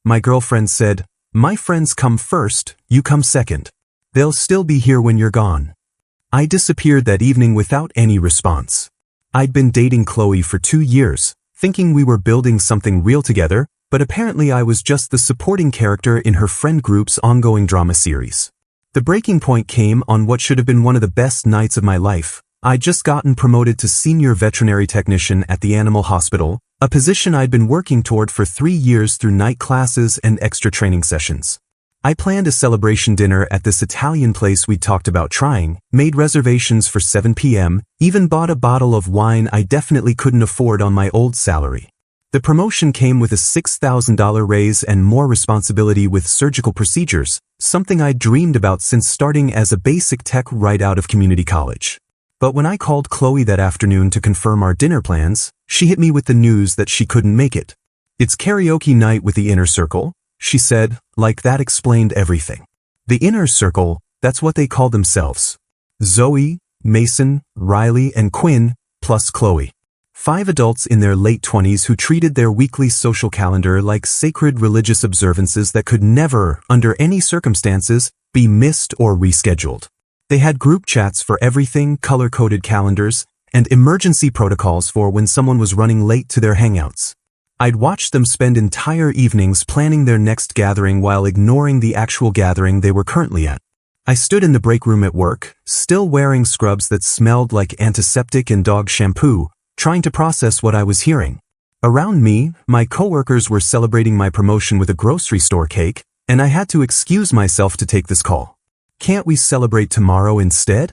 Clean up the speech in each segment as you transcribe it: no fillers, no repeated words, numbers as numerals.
My girlfriend said, "My friends come first, you come second. They'll still be here when you're gone." I disappeared that evening without any response. I'd been dating Chloe for 2 years, thinking we were building something real together, but apparently I was just the supporting character in her friend group's ongoing drama series. The breaking point came on what should have been one of the best nights of my life. I'd just gotten promoted to senior veterinary technician at the animal hospital, a position I'd been working toward for 3 years through night classes and extra training sessions. I planned a celebration dinner at this Italian place we'd talked about trying, made reservations for 7 p.m., even bought a bottle of wine I definitely couldn't afford on my old salary. The promotion came with a $6,000 raise and more responsibility with surgical procedures, something I'd dreamed about since starting as a basic tech right out of community college. But when I called Chloe that afternoon to confirm our dinner plans, she hit me with the news that she couldn't make it. "It's karaoke night with the inner circle," she said, like that explained everything. The inner circle, that's what they call themselves. Zoe, Mason, Riley, and Quinn, plus Chloe. 5 adults in their late 20s who treated their weekly social calendar like sacred religious observances that could never, under any circumstances, be missed or rescheduled. They had group chats for everything, color-coded calendars, and emergency protocols for when someone was running late to their hangouts. I'd watched them spend entire evenings planning their next gathering while ignoring the actual gathering they were currently at. I stood in the break room at work, still wearing scrubs that smelled like antiseptic and dog shampoo, trying to process what I was hearing. Around me, my coworkers were celebrating my promotion with a grocery store cake, and I had to excuse myself to take this call. "Can't we celebrate tomorrow instead?"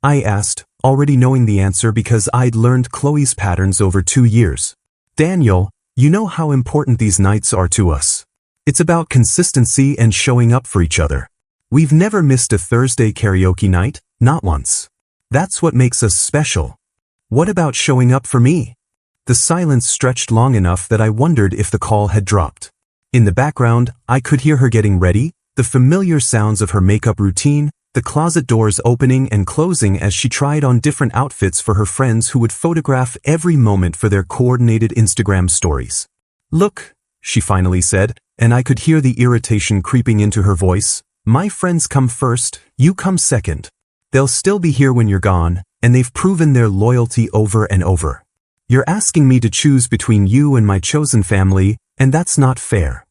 I asked, already knowing the answer because I'd learned Chloe's patterns over 2 years. "Daniel, you know how important these nights are to us. It's about consistency and showing up for each other. We've never missed a Thursday karaoke night, not once. That's what makes us special. What about showing up for me?" The silence stretched long enough that I wondered if the call had dropped. In the background, I could hear her getting ready, the familiar sounds of her makeup routine, the closet doors opening and closing as she tried on different outfits for her friends who would photograph every moment for their coordinated Instagram stories. "Look," she finally said, and I could hear the irritation creeping into her voice, "my friends come first, you come second. They'll still be here when you're gone, and they've proven their loyalty over and over. You're asking me to choose between you and my chosen family, and that's not fair."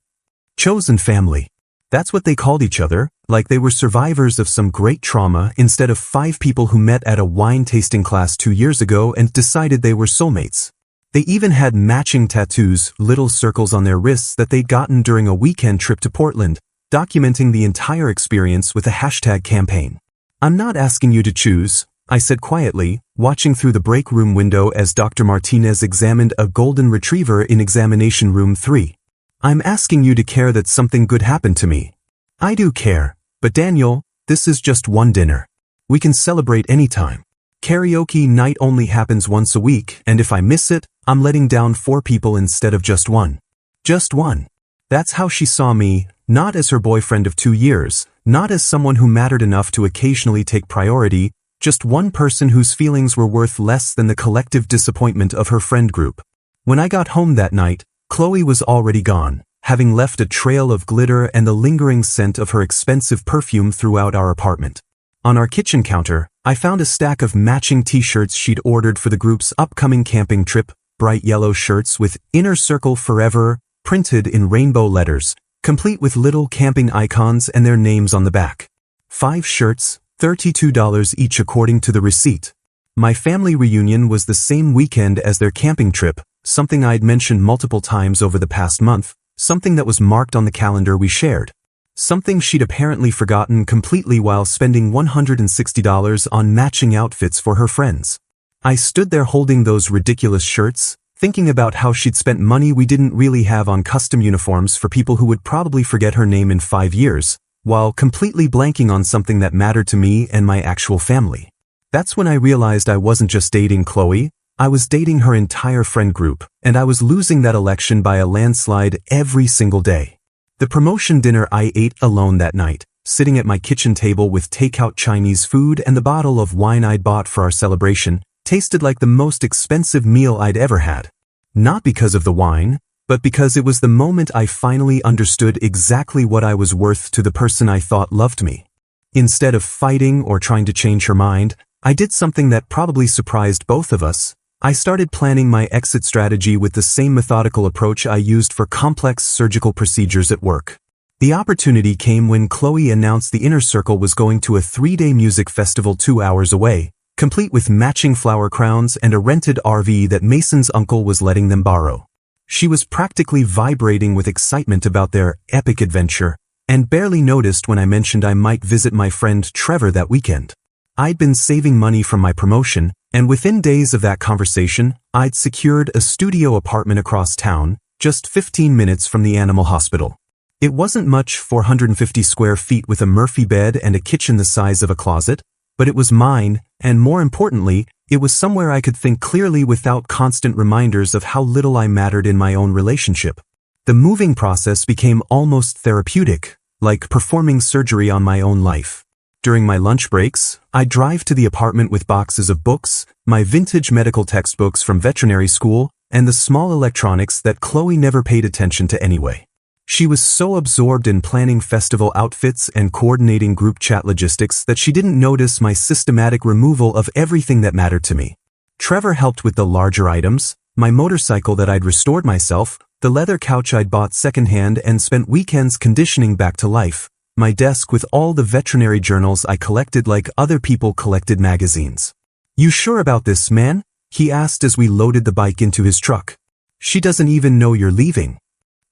Chosen family. That's what they called each other, like they were survivors of some great trauma instead of 5 people who met at a wine tasting class 2 years ago and decided they were soulmates. They even had matching tattoos, little circles on their wrists that they'd gotten during a weekend trip to Portland, documenting the entire experience with a hashtag campaign. "I'm not asking you to choose," I said quietly, watching through the break room window as Dr. Martinez examined a golden retriever in examination room 3. "I'm asking you to care that something good happened to me. I do care, but Daniel, this is just one dinner. We can celebrate anytime. Karaoke night only happens once a week, and if I miss it, I'm letting down 4 people instead of just one. Just one." That's how she saw me, not as her boyfriend of 2 years, not as someone who mattered enough to occasionally take priority, just one person whose feelings were worth less than the collective disappointment of her friend group. When I got home that night, Chloe was already gone, having left a trail of glitter and the lingering scent of her expensive perfume throughout our apartment. On our kitchen counter, I found a stack of matching t-shirts she'd ordered for the group's upcoming camping trip, bright yellow shirts with "Inner Circle Forever" printed in rainbow letters, complete with little camping icons and their names on the back. 5 shirts, $32 each according to the receipt. My family reunion was the same weekend as their camping trip, something I'd mentioned multiple times over the past month, something that was marked on the calendar we shared. Something she'd apparently forgotten completely while spending $160 on matching outfits for her friends. I stood there holding those ridiculous shirts, thinking about how she'd spent money we didn't really have on custom uniforms for people who would probably forget her name in 5 years, while completely blanking on something that mattered to me and my actual family. That's when I realized I wasn't just dating Chloe, I was dating her entire friend group, and I was losing that election by a landslide every single day. The promotion dinner I ate alone that night, sitting at my kitchen table with takeout Chinese food and the bottle of wine I'd bought for our celebration, tasted like the most expensive meal I'd ever had. Not because of the wine, but because it was the moment I finally understood exactly what I was worth to the person I thought loved me. Instead of fighting or trying to change her mind, I did something that probably surprised both of us. I started planning my exit strategy with the same methodical approach I used for complex surgical procedures at work. The opportunity came when Chloe announced the Inner Circle was going to a 3-day music festival 2 hours away, complete with matching flower crowns and a rented RV that Mason's uncle was letting them borrow. She was practically vibrating with excitement about their epic adventure, and barely noticed when I mentioned I might visit my friend Trevor that weekend. I'd been saving money from my promotion, and within days of that conversation, I'd secured a studio apartment across town, just 15 minutes from the animal hospital. It wasn't much, 450 square feet with a Murphy bed and a kitchen the size of a closet, but it was mine, and more importantly, it was somewhere I could think clearly without constant reminders of how little I mattered in my own relationship. The moving process became almost therapeutic, like performing surgery on my own life. During my lunch breaks, I'd drive to the apartment with boxes of books, my vintage medical textbooks from veterinary school, and the small electronics that Chloe never paid attention to anyway. She was so absorbed in planning festival outfits and coordinating group chat logistics that she didn't notice my systematic removal of everything that mattered to me. Trevor helped with the larger items, my motorcycle that I'd restored myself, the leather couch I'd bought secondhand and spent weekends conditioning back to life, my desk with all the veterinary journals I collected like other people collected magazines. "You sure about this, man?" he asked as we loaded the bike into his truck. "She doesn't even know you're leaving."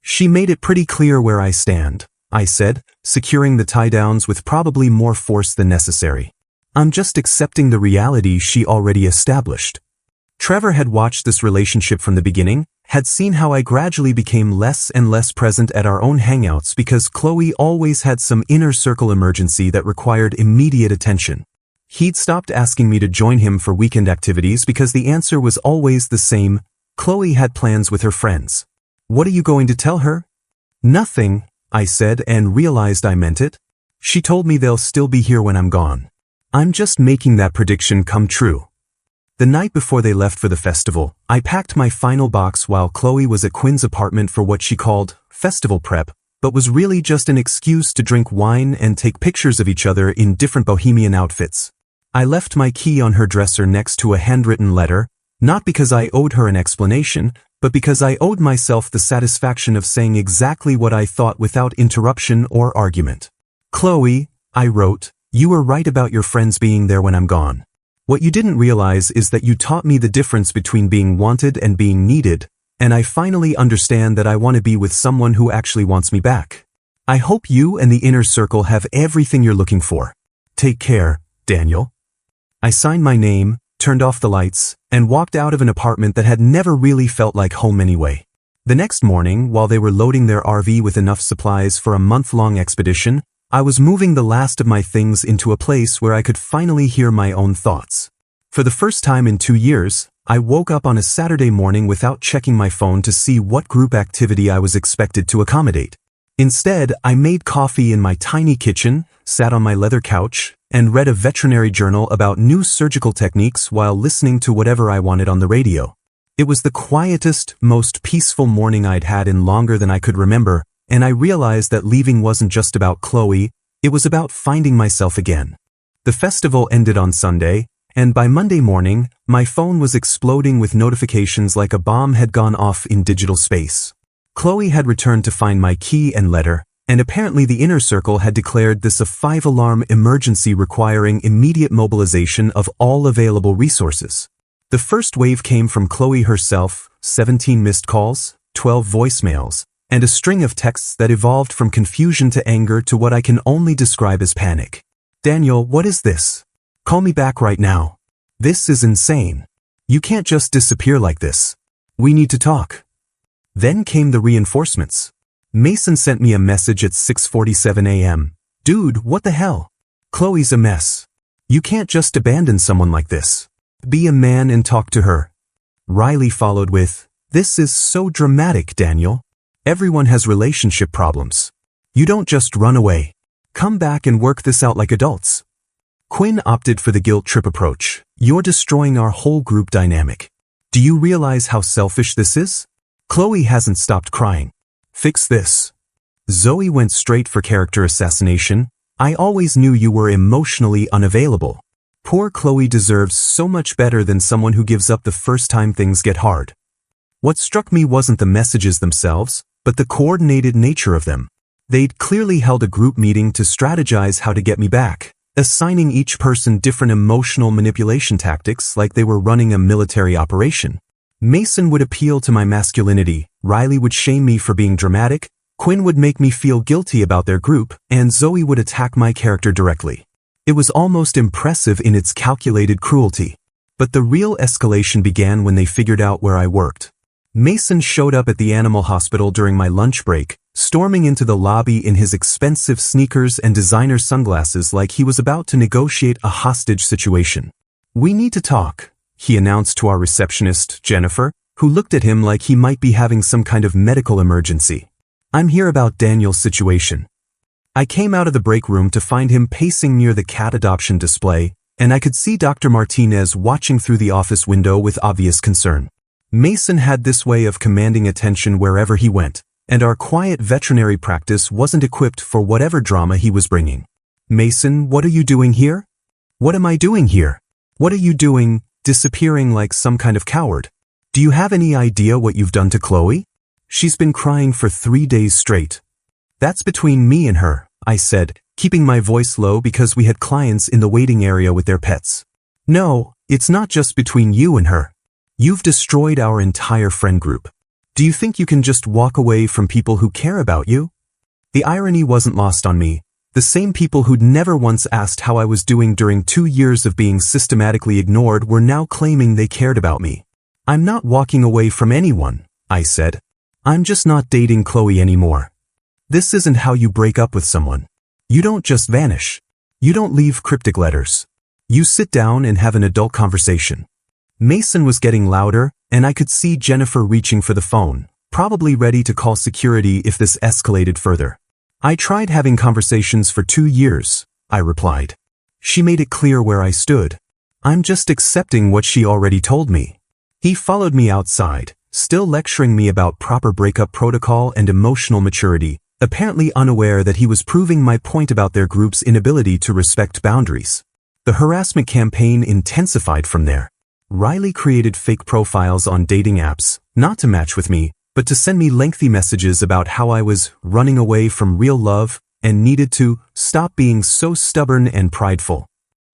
"She made it pretty clear where I stand," I said, securing the tie-downs with probably more force than necessary. "I'm just accepting the reality she already established." Trevor had watched this relationship from the beginning, had seen how I gradually became less and less present at our own hangouts because Chloe always had some inner circle emergency that required immediate attention. He'd stopped asking me to join him for weekend activities because the answer was always the same: Chloe had plans with her friends. "What are you going to tell her?" "Nothing," I said and realized I meant it. "She told me they'll still be here when I'm gone." I'm just making that prediction come true. The night before they left for the festival, I packed my final box while Chloe was at Quinn's apartment for what she called festival prep, but was really just an excuse to drink wine and take pictures of each other in different bohemian outfits. I left my key on her dresser next to a handwritten letter, not because I owed her an explanation, but because I owed myself the satisfaction of saying exactly what I thought without interruption or argument. "Chloe," I wrote, "you were right about your friends being there when I'm gone. What you didn't realize is that you taught me the difference between being wanted and being needed, and I finally understand that I want to be with someone who actually wants me back. I hope you and the Inner Circle have everything you're looking for. Take care, Daniel." I signed my name, turned off the lights, and walked out of an apartment that had never really felt like home anyway. The next morning, while they were loading their RV with enough supplies for a month-long expedition, I was moving the last of my things into a place where I could finally hear my own thoughts. For the first time in 2 years, I woke up on a Saturday morning without checking my phone to see what group activity I was expected to accommodate. Instead, I made coffee in my tiny kitchen, sat on my leather couch, and read a veterinary journal about new surgical techniques while listening to whatever I wanted on the radio. It was the quietest, most peaceful morning I'd had in longer than I could remember, and I realized that leaving wasn't just about Chloe, it was about finding myself again. The festival ended on Sunday, and by Monday morning, my phone was exploding with notifications like a bomb had gone off in digital space. Chloe had returned to find my key and letter, and apparently the Inner Circle had declared this a 5-alarm emergency requiring immediate mobilization of all available resources. The first wave came from Chloe herself, 17 missed calls, 12 voicemails, and a string of texts that evolved from confusion to anger to what I can only describe as panic. "Daniel, what is this? Call me back right now. This is insane. You can't just disappear like this. We need to talk." Then came the reinforcements. Mason sent me a message at 6:47 a.m. "Dude, what the hell? Chloe's a mess. You can't just abandon someone like this. Be a man and talk to her." Riley followed with, "This is so dramatic, Daniel. Everyone has relationship problems. You don't just run away. Come back and work this out like adults." Quinn opted for the guilt trip approach. "You're destroying our whole group dynamic. Do you realize how selfish this is? Chloe hasn't stopped crying. Fix this. Zoe went straight for character assassination. I always knew you were emotionally unavailable. Poor Chloe deserves so much better than someone who gives up the first time things get hard. What struck me wasn't the messages themselves, but the coordinated nature of them. They'd clearly held a group meeting to strategize how to get me back, assigning each person different emotional manipulation tactics like they were running a military operation. Mason would appeal to my masculinity, Riley would shame me for being dramatic, Quinn would make me feel guilty about their group, and Zoe would attack my character directly. It was almost impressive in its calculated cruelty. But the real escalation began when they figured out where I worked. Mason showed up at the animal hospital during my lunch break, storming into the lobby in his expensive sneakers and designer sunglasses like he was about to negotiate a hostage situation. "We need to talk," he announced to our receptionist, Jennifer, who looked at him like he might be having some kind of medical emergency. "I'm here about Daniel's situation." I came out of the break room to find him pacing near the cat adoption display, and I could see Dr. Martinez watching through the office window with obvious concern. Mason had this way of commanding attention wherever he went, and our quiet veterinary practice wasn't equipped for whatever drama he was bringing. "Mason, what are you doing here?" "What am I doing here? What are you doing, disappearing like some kind of coward? Do you have any idea what you've done to Chloe? She's been crying for 3 days straight." "That's between me and her," I said, keeping my voice low because we had clients in the waiting area with their pets. "No, it's not just between you and her. You've destroyed our entire friend group. Do you think you can just walk away from people who care about you?" The irony wasn't lost on me. The same people who'd never once asked how I was doing during 2 years of being systematically ignored were now claiming they cared about me. "I'm not walking away from anyone," I said. "I'm just not dating Chloe anymore. This isn't how you break up with someone. You don't just vanish. You don't leave cryptic letters. You sit down and have an adult conversation." Mason was getting louder, and I could see Jennifer reaching for the phone, probably ready to call security if this escalated further. "I tried having conversations for 2 years, I replied. She made it clear where I stood. "I'm just accepting what she already told me." He followed me outside, still lecturing me about proper breakup protocol and emotional maturity, apparently unaware that he was proving my point about their group's inability to respect boundaries. The harassment campaign intensified from there. Riley created fake profiles on dating apps, not to match with me, but to send me lengthy messages about how I was running away from real love and needed to stop being so stubborn and prideful.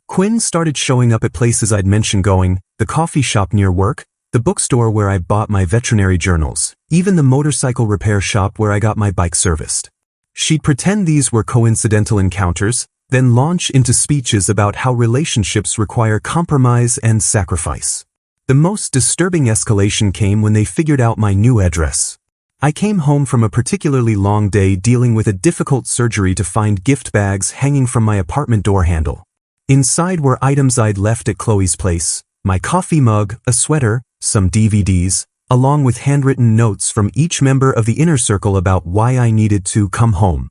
Quinn started showing up at places I'd mentioned going, the coffee shop near work, the bookstore where I bought my veterinary journals, even the motorcycle repair shop where I got my bike serviced. She'd pretend these were coincidental encounters, then launch into speeches about how relationships require compromise and sacrifice. The most disturbing escalation came when they figured out my new address. I came home from a particularly long day dealing with a difficult surgery to find gift bags hanging from my apartment door handle. Inside were items I'd left at Chloe's place, my coffee mug, a sweater, some DVDs, along with handwritten notes from each member of the inner circle about why I needed to come home.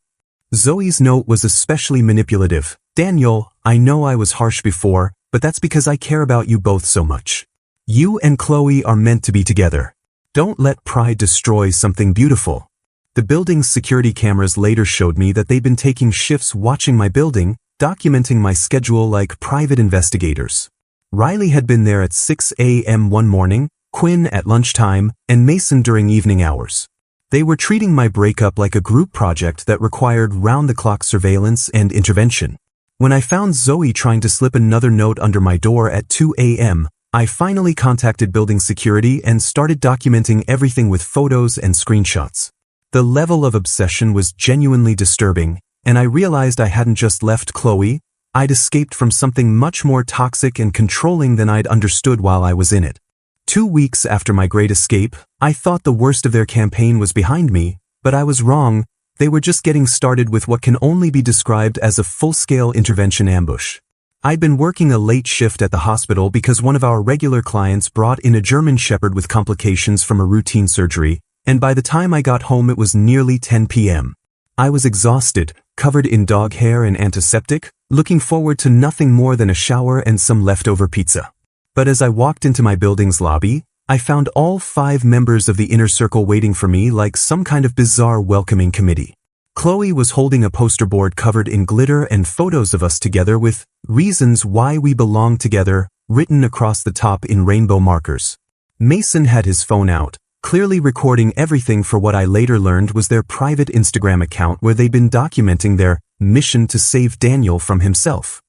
Zoe's note was especially manipulative. "Daniel, I know I was harsh before, but that's because I care about you both so much. You and Chloe are meant to be together. Don't let pride destroy something beautiful." The building's security cameras later showed me that they'd been taking shifts watching my building, documenting my schedule like private investigators. Riley had been there at 6 a.m. one morning, Quinn at lunchtime, and Mason during evening hours. They were treating my breakup like a group project that required round-the-clock surveillance and intervention. When I found Zoe trying to slip another note under my door at 2 a.m., I finally contacted building security and started documenting everything with photos and screenshots. The level of obsession was genuinely disturbing, and I realized I hadn't just left Chloe, I'd escaped from something much more toxic and controlling than I'd understood while I was in it. 2 weeks after my great escape, I thought the worst of their campaign was behind me, but I was wrong. They were just getting started with what can only be described as a full-scale intervention ambush. I'd been working a late shift at the hospital because one of our regular clients brought in a German Shepherd with complications from a routine surgery, and by the time I got home it was nearly 10 p.m. I was exhausted, covered in dog hair and antiseptic, looking forward to nothing more than a shower and some leftover pizza. But as I walked into my building's lobby, I found all 5 members of the inner circle waiting for me like some kind of bizarre welcoming committee. Chloe was holding a poster board covered in glitter and photos of us together with "Reasons Why We Belong Together" written across the top in rainbow markers. Mason had his phone out, clearly recording everything for what I later learned was their private Instagram account where they'd been documenting their mission to save Daniel from himself.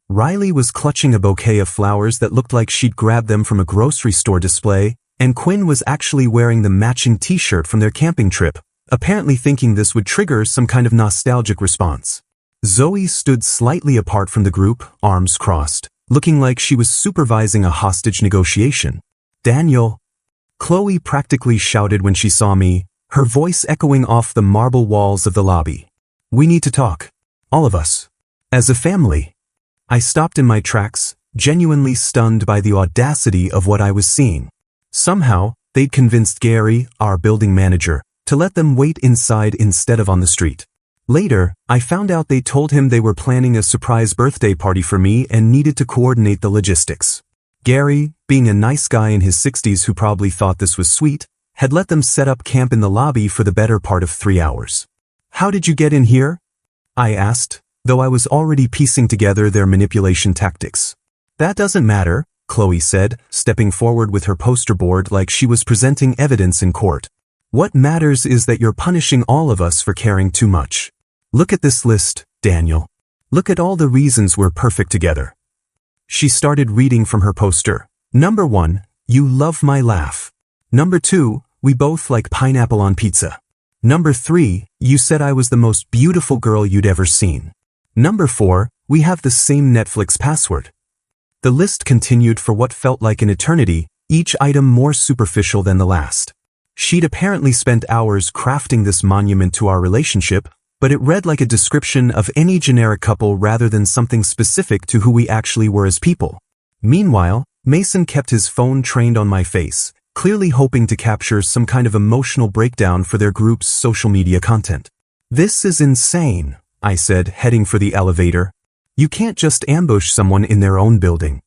Riley was clutching a bouquet of flowers that looked like she'd grabbed them from a grocery store display, and Quinn was actually wearing the matching t-shirt from their camping trip, apparently thinking this would trigger some kind of nostalgic response. Zoe stood slightly apart from the group, arms crossed, looking like she was supervising a hostage negotiation. "Daniel!" Chloe practically shouted when she saw me, her voice echoing off the marble walls of the lobby. "We need to talk. All of us. As a family." I stopped in my tracks, genuinely stunned by the audacity of what I was seeing. Somehow, they'd convinced Gary, our building manager, to let them wait inside instead of on the street. Later, I found out they told him they were planning a surprise birthday party for me and needed to coordinate the logistics. Gary, being a nice guy in his 60s who probably thought this was sweet, had let them set up camp in the lobby for the better part of 3 hours. "How did you get in here?" I asked, though I was already piecing together their manipulation tactics. "That doesn't matter," Chloe said, stepping forward with her poster board like she was presenting evidence in court. "What matters is that you're punishing all of us for caring too much. Look at this list, Daniel. Look at all the reasons we're perfect together." She started reading from her poster. "Number 1, you love my laugh. Number 2, we both like pineapple on pizza. Number 3, you said I was the most beautiful girl you'd ever seen. Number 4, we have the same Netflix password." The list continued for what felt like an eternity, each item more superficial than the last. She'd apparently spent hours crafting this monument to our relationship, but it read like a description of any generic couple rather than something specific to who we actually were as people. Meanwhile, Mason kept his phone trained on my face, clearly hoping to capture some kind of emotional breakdown for their group's social media content. "This is insane," I said, heading for the elevator. "You can't just ambush someone in their own building."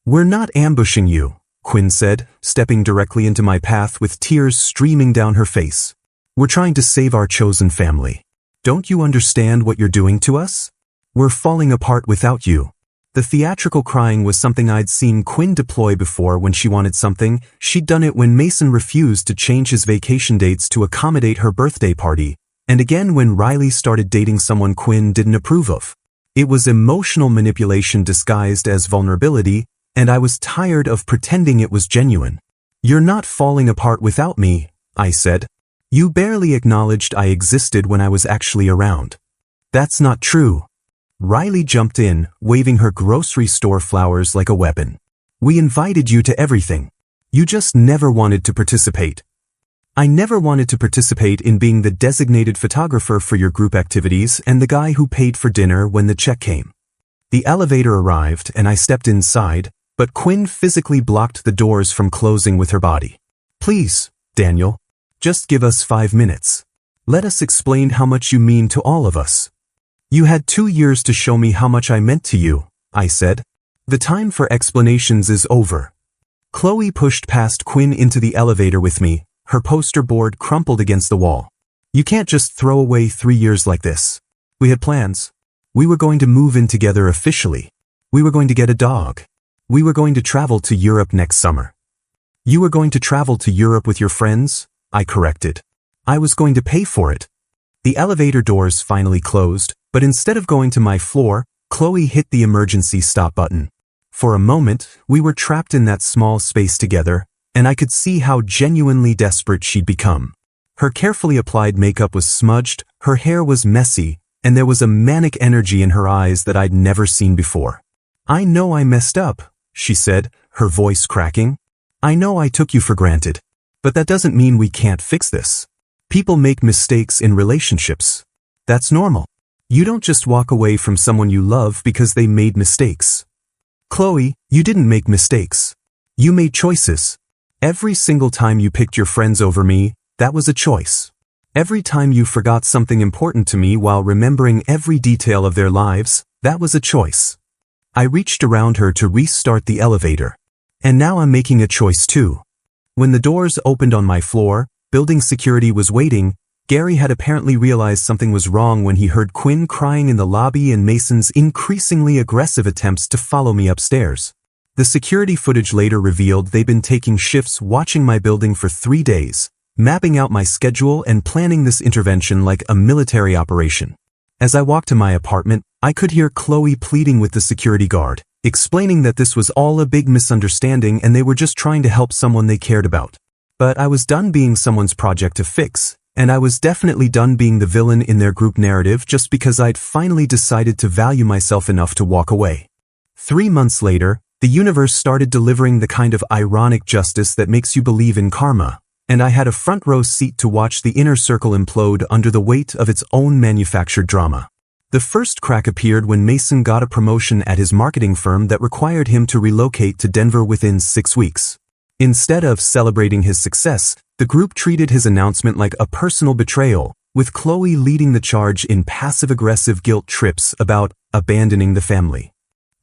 "We're not ambushing you," Quinn said, stepping directly into my path with tears streaming down her face. "We're trying to save our chosen family. Don't you understand what you're doing to us? We're falling apart without you." The theatrical crying was something I'd seen Quinn deploy before when she wanted something. She'd done it when Mason refused to change his vacation dates to accommodate her birthday party, and again when Riley started dating someone Quinn didn't approve of. It was emotional manipulation disguised as vulnerability, and I was tired of pretending it was genuine. "You're not falling apart without me," I said. "You barely acknowledged I existed when I was actually around." "That's not true." Riley jumped in, waving her grocery store flowers like a weapon. "We invited you to everything. You just never wanted to participate." "I never wanted to participate in being the designated photographer for your group activities and the guy who paid for dinner when the check came." The elevator arrived and I stepped inside, but Quinn physically blocked the doors from closing with her body. "Please, Daniel, just give us 5 minutes. Let us explain how much you mean to all of us." "You had 2 years to show me how much I meant to you," I said. "The time for explanations is over." Chloe pushed past Quinn into the elevator with me, her poster board crumpled against the wall. "You can't just throw away 3 years like this. We had plans. We were going to move in together officially. We were going to get a dog. We were going to travel to Europe next summer." "You were going to travel to Europe with your friends?" I corrected. "I was going to pay for it." The elevator doors finally closed, but instead of going to my floor, Chloe hit the emergency stop button. For a moment, we were trapped in that small space together, and I could see how genuinely desperate she'd become. Her carefully applied makeup was smudged, her hair was messy, and there was a manic energy in her eyes that I'd never seen before. "I know I messed up," she said, her voice cracking. "I know I took you for granted. But that doesn't mean we can't fix this. People make mistakes in relationships. That's normal. You don't just walk away from someone you love because they made mistakes." "Chloe, you didn't make mistakes. You made choices. Every single time you picked your friends over me, that was a choice. Every time you forgot something important to me while remembering every detail of their lives, that was a choice." I reached around her to restart the elevator. "And now I'm making a choice too. When the doors opened on my floor, building security was waiting. Gary had apparently realized something was wrong when he heard Quinn crying in the lobby and Mason's increasingly aggressive attempts to follow me upstairs. The security footage later revealed they'd been taking shifts watching my building for 3 days, mapping out my schedule and planning this intervention like a military operation. As I walked to my apartment, I could hear Chloe pleading with the security guard, explaining that this was all a big misunderstanding and they were just trying to help someone they cared about. But I was done being someone's project to fix, and I was definitely done being the villain in their group narrative just because I'd finally decided to value myself enough to walk away. 3 months later, the universe started delivering the kind of ironic justice that makes you believe in karma, and I had a front row seat to watch the inner circle implode under the weight of its own manufactured drama. The first crack appeared when Mason got a promotion at his marketing firm that required him to relocate to Denver within 6 weeks. Instead of celebrating his success, the group treated his announcement like a personal betrayal, with Chloe leading the charge in passive-aggressive guilt trips about abandoning the family.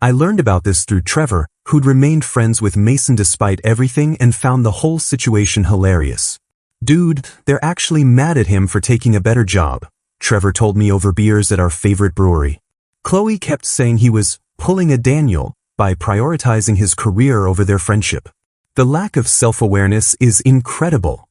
I learned about this through Trevor, who'd remained friends with Mason despite everything and found the whole situation hilarious. "Dude, they're actually mad at him for taking a better job," Trevor told me over beers at our favorite brewery. Chloe kept saying he was pulling a Daniel by prioritizing his career over their friendship. The lack of self-awareness is incredible.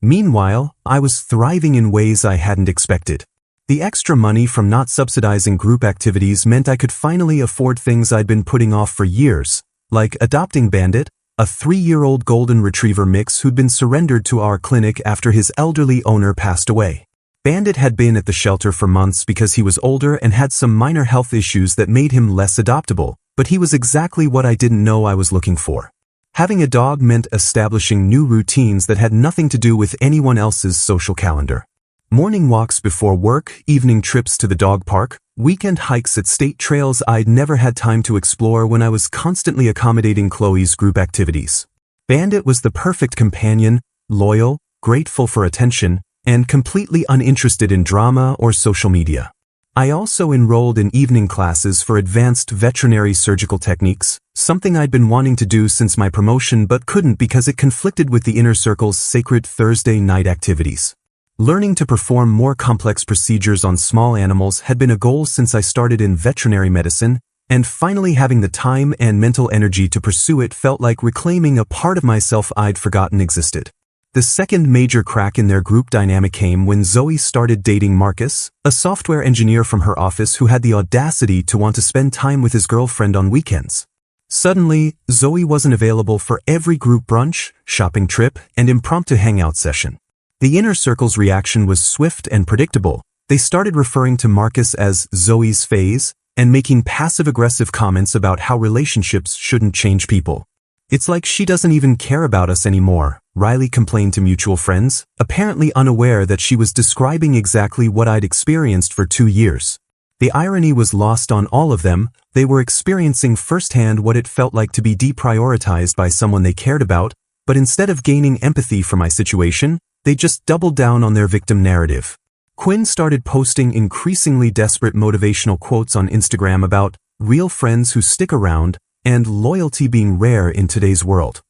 Meanwhile, I was thriving in ways I hadn't expected. The extra money from not subsidizing group activities meant I could finally afford things I'd been putting off for years, like adopting Bandit, a 3-year-old golden retriever mix who'd been surrendered to our clinic after his elderly owner passed away. Bandit had been at the shelter for months because he was older and had some minor health issues that made him less adoptable, but he was exactly what I didn't know I was looking for. Having a dog meant establishing new routines that had nothing to do with anyone else's social calendar. Morning walks before work, evening trips to the dog park, weekend hikes at state trails I'd never had time to explore when I was constantly accommodating Chloe's group activities. Bandit was the perfect companion, loyal, grateful for attention, and completely uninterested in drama or social media. I also enrolled in evening classes for advanced veterinary surgical techniques, something I'd been wanting to do since my promotion but couldn't because it conflicted with the inner circle's sacred Thursday night activities. Learning to perform more complex procedures on small animals had been a goal since I started in veterinary medicine, and finally having the time and mental energy to pursue it felt like reclaiming a part of myself I'd forgotten existed. The second major crack in their group dynamic came when Zoe started dating Marcus, a software engineer from her office who had the audacity to want to spend time with his girlfriend on weekends. Suddenly, Zoe wasn't available for every group brunch, shopping trip, and impromptu hangout session. The inner circle's reaction was swift and predictable. They started referring to Marcus as Zoe's phase and making passive-aggressive comments about how relationships shouldn't change people. "It's like she doesn't even care about us anymore," Riley complained to mutual friends, apparently unaware that she was describing exactly what I'd experienced for 2 years. The irony was lost on all of them. They were experiencing firsthand what it felt like to be deprioritized by someone they cared about, but instead of gaining empathy for my situation, they just doubled down on their victim narrative. Quinn started posting increasingly desperate motivational quotes on Instagram about real friends who stick around and loyalty being rare in today's world.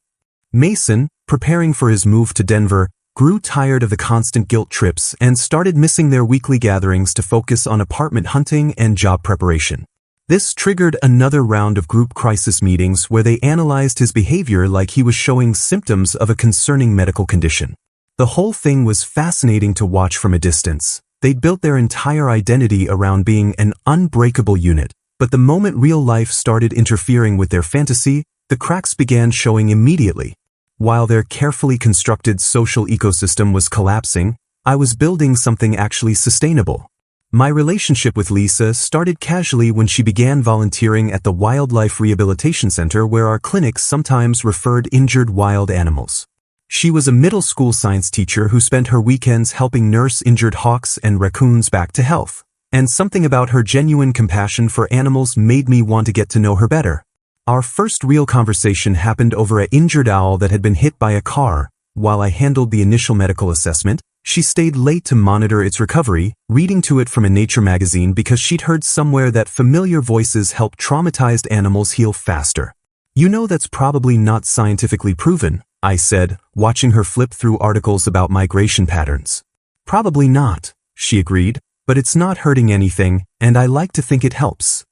Mason, preparing for his move to Denver, grew tired of the constant guilt trips and started missing their weekly gatherings to focus on apartment hunting and job preparation. This triggered another round of group crisis meetings where they analyzed his behavior like he was showing symptoms of a concerning medical condition. The whole thing was fascinating to watch from a distance. They'd built their entire identity around being an unbreakable unit, but the moment real life started interfering with their fantasy, the cracks began showing immediately. While their carefully constructed social ecosystem was collapsing, I was building something actually sustainable. My relationship with Lisa started casually when she began volunteering at the Wildlife Rehabilitation Center where our clinics sometimes referred injured wild animals. She was a middle school science teacher who spent her weekends helping nurse injured hawks and raccoons back to health, and something about her genuine compassion for animals made me want to get to know her better. Our first real conversation happened over an injured owl that had been hit by a car. While I handled the initial medical assessment, she stayed late to monitor its recovery, reading to it from a nature magazine because she'd heard somewhere that familiar voices help traumatized animals heal faster. "You know that's probably not scientifically proven," I said, watching her flip through articles about migration patterns. Probably not, she agreed, but it's not hurting anything, and I like to think it helps.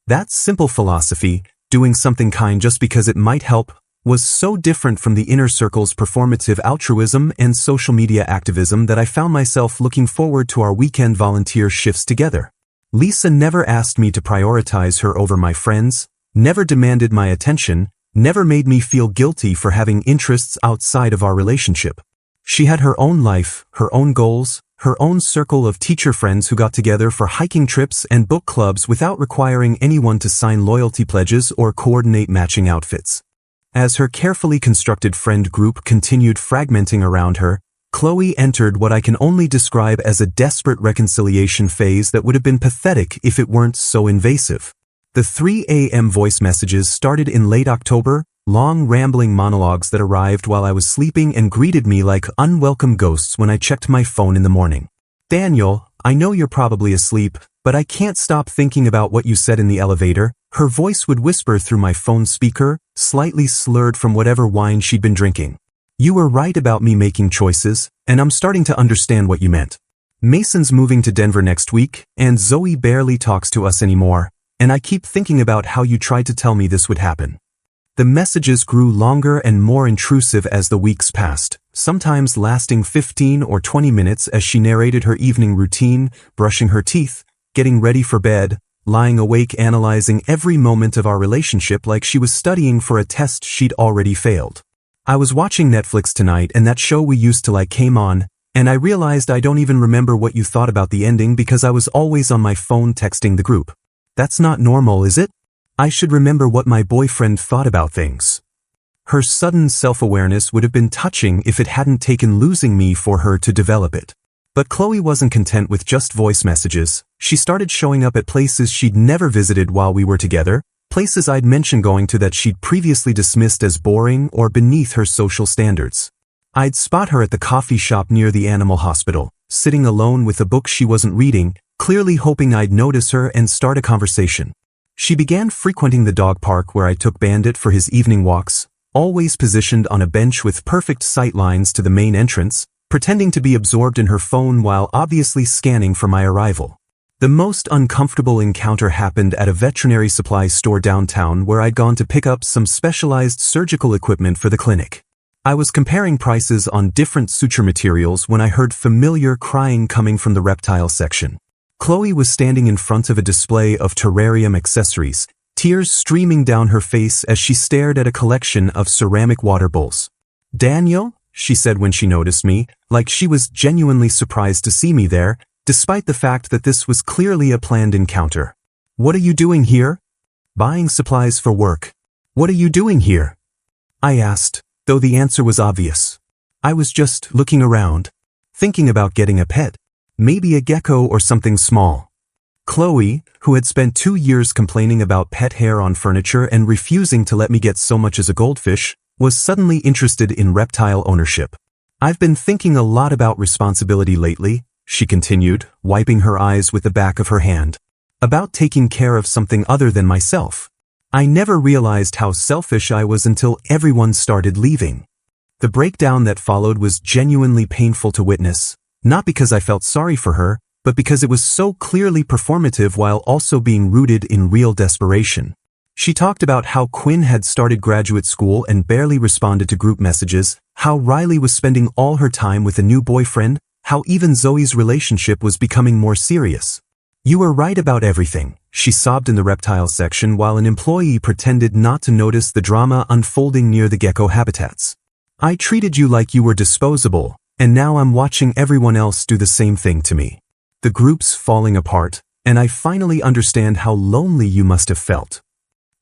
That simple philosophy, doing something kind just because it might help, was so different from the inner circle's performative altruism and social media activism that I found myself looking forward to our weekend volunteer shifts together. Lisa never asked me to prioritize her over my friends, never demanded my attention, never made me feel guilty for having interests outside of our relationship. She had her own life, her own goals, her own circle of teacher friends who got together for hiking trips and book clubs without requiring anyone to sign loyalty pledges or coordinate matching outfits. As her carefully constructed friend group continued fragmenting around her, Chloe entered what I can only describe as a desperate reconciliation phase that would have been pathetic if it weren't so invasive. The 3 a.m. voice messages started in late October, long rambling monologues that arrived while I was sleeping and greeted me like unwelcome ghosts when I checked my phone in the morning. Daniel, I know you're probably asleep, but I can't stop thinking about what you said in the elevator. Her voice would whisper through my phone speaker, slightly slurred from whatever wine she'd been drinking. You were right about me making choices, and I'm starting to understand what you meant. Mason's moving to Denver next week, and Zoe barely talks to us anymore, and I keep thinking about how you tried to tell me this would happen. The messages grew longer and more intrusive as the weeks passed, sometimes lasting 15 or 20 minutes as she narrated her evening routine, brushing her teeth, getting ready for bed, lying awake analyzing every moment of our relationship like she was studying for a test she'd already failed. I was watching Netflix tonight and that show we used to like came on, and I realized I don't even remember what you thought about the ending because I was always on my phone texting the group. That's not normal, is it? I should remember what my boyfriend thought about things. Her sudden self-awareness would have been touching if it hadn't taken losing me for her to develop it. But Chloe wasn't content with just voice messages. She started showing up at places she'd never visited while we were together, places I'd mentioned going to that she'd previously dismissed as boring or beneath her social standards. I'd spot her at the coffee shop near the animal hospital, sitting alone with a book she wasn't reading, clearly hoping I'd notice her and start a conversation. She began frequenting the dog park where I took Bandit for his evening walks, always positioned on a bench with perfect sight lines to the main entrance, pretending to be absorbed in her phone while obviously scanning for my arrival. The most uncomfortable encounter happened at a veterinary supplies store downtown where I'd gone to pick up some specialized surgical equipment for the clinic. I was comparing prices on different suture materials when I heard familiar crying coming from the reptile section. Chloe was standing in front of a display of terrarium accessories, tears streaming down her face as she stared at a collection of ceramic water bowls. Daniel, she said when she noticed me, like she was genuinely surprised to see me there, despite the fact that this was clearly a planned encounter. What are you doing here? Buying supplies for work. What are you doing here? I asked, though the answer was obvious. I was just looking around, thinking about getting a pet. Maybe a gecko or something small. Chloe, who had spent 2 years complaining about pet hair on furniture and refusing to let me get so much as a goldfish, was suddenly interested in reptile ownership. I've been thinking a lot about responsibility lately, she continued, wiping her eyes with the back of her hand. About taking care of something other than myself. I never realized how selfish I was until everyone started leaving. The breakdown that followed was genuinely painful to witness. Not because I felt sorry for her, but because it was so clearly performative while also being rooted in real desperation. She talked about how Quinn had started graduate school and barely responded to group messages, how Riley was spending all her time with a new boyfriend, how even Zoe's relationship was becoming more serious. You were right about everything, she sobbed in the reptile section while an employee pretended not to notice the drama unfolding near the gecko habitats. I treated you like you were disposable. And now I'm watching everyone else do the same thing to me. The group's falling apart, and I finally understand how lonely you must have felt.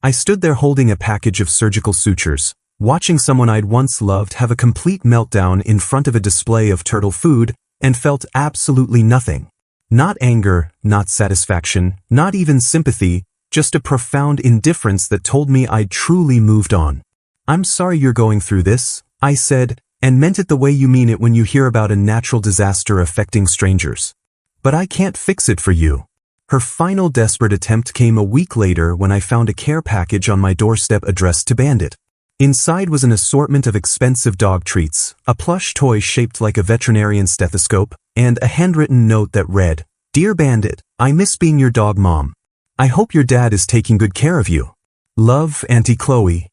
I stood there holding a package of surgical sutures, watching someone I'd once loved have a complete meltdown in front of a display of turtle food, and felt absolutely nothing. Not anger, not satisfaction, not even sympathy, just a profound indifference that told me I'd truly moved on. I'm sorry you're going through this, I said, and meant it the way you mean it when you hear about a natural disaster affecting strangers. But I can't fix it for you. Her final desperate attempt came a week later when I found a care package on my doorstep addressed to Bandit. Inside was an assortment of expensive dog treats, a plush toy shaped like a veterinarian stethoscope, and a handwritten note that read, "Dear Bandit, I miss being your dog mom. I hope your dad is taking good care of you. Love, Auntie Chloe."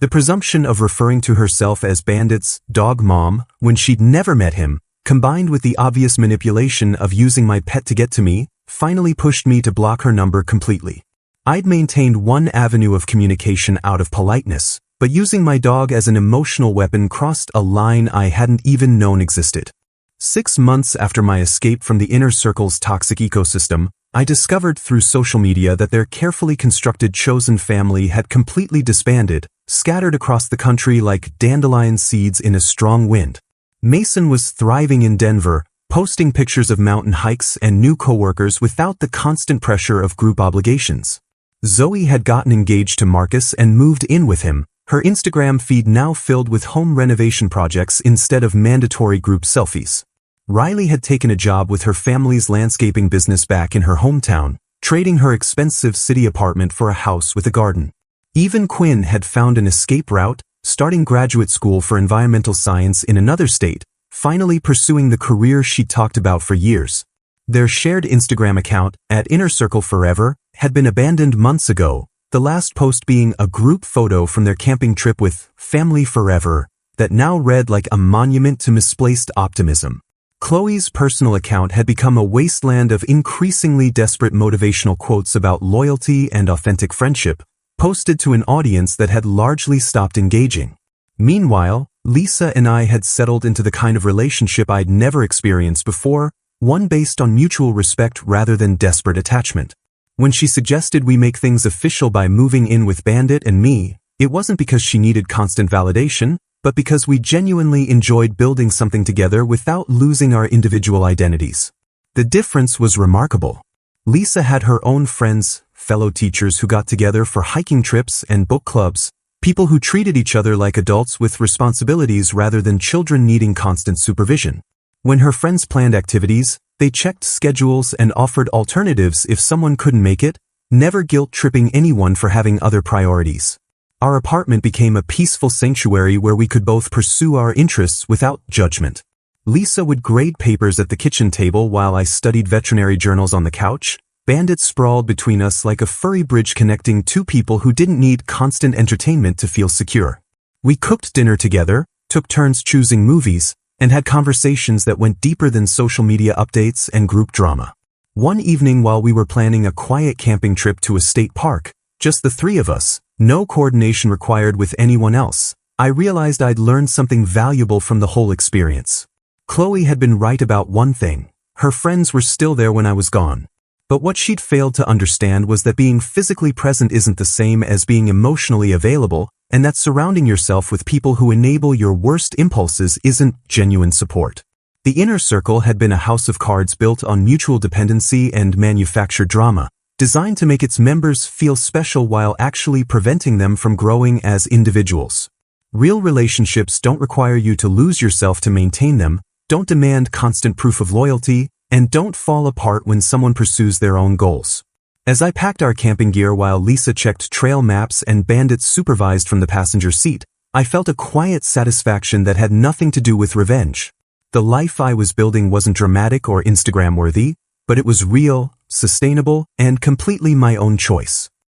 The presumption of referring to herself as Bandit's dog mom when she'd never met him, combined with the obvious manipulation of using my pet to get to me, finally pushed me to block her number completely. I'd maintained one avenue of communication out of politeness, but using my dog as an emotional weapon crossed a line I hadn't even known existed. 6 months after my escape from the inner circle's toxic ecosystem, I discovered through social media that their carefully constructed chosen family had completely disbanded, scattered across the country like dandelion seeds in a strong wind. Mason was thriving in Denver, posting pictures of mountain hikes and new coworkers without the constant pressure of group obligations. Zoe had gotten engaged to Marcus and moved in with him, her Instagram feed now filled with home renovation projects instead of mandatory group selfies. Riley had taken a job with her family's landscaping business back in her hometown, trading her expensive city apartment for a house with a garden. Even Quinn had found an escape route, starting graduate school for environmental science in another state, finally pursuing the career she'd talked about for years. Their shared Instagram account, @InnerCircleForever, had been abandoned months ago, the last post being a group photo from their camping trip with Family Forever that now read like a monument to misplaced optimism. Chloe's personal account had become a wasteland of increasingly desperate motivational quotes about loyalty and authentic friendship, posted to an audience that had largely stopped engaging. Meanwhile, Lisa and I had settled into the kind of relationship I'd never experienced before, one based on mutual respect rather than desperate attachment. When she suggested we make things official by moving in with Bandit and me, it wasn't because she needed constant validation, but because we genuinely enjoyed building something together without losing our individual identities. The difference was remarkable. Lisa had her own friends, fellow teachers who got together for hiking trips and book clubs, people who treated each other like adults with responsibilities rather than children needing constant supervision. When her friends planned activities, they checked schedules and offered alternatives if someone couldn't make it, never guilt-tripping anyone for having other priorities. Our apartment became a peaceful sanctuary where we could both pursue our interests without judgment. Lisa would grade papers at the kitchen table while I studied veterinary journals on the couch. Bandit sprawled between us like a furry bridge connecting two people who didn't need constant entertainment to feel secure. We cooked dinner together, took turns choosing movies, and had conversations that went deeper than social media updates and group drama. One evening while we were planning a quiet camping trip to a state park, just the three of us, no coordination required with anyone else, I realized I'd learned something valuable from the whole experience. Chloe had been right about one thing: her friends were still there when I was gone. But what she'd failed to understand was that being physically present isn't the same as being emotionally available, and that surrounding yourself with people who enable your worst impulses isn't genuine support. The inner circle had been a house of cards built on mutual dependency and manufactured drama, designed to make its members feel special while actually preventing them from growing as individuals. Real relationships don't require you to lose yourself to maintain them, don't demand constant proof of loyalty, and don't fall apart when someone pursues their own goals. As I packed our camping gear while Lisa checked trail maps and Bandit supervised from the passenger seat, I felt a quiet satisfaction that had nothing to do with revenge. The life I was building wasn't dramatic or Instagram-worthy, but it was real, sustainable, and completely my own choice.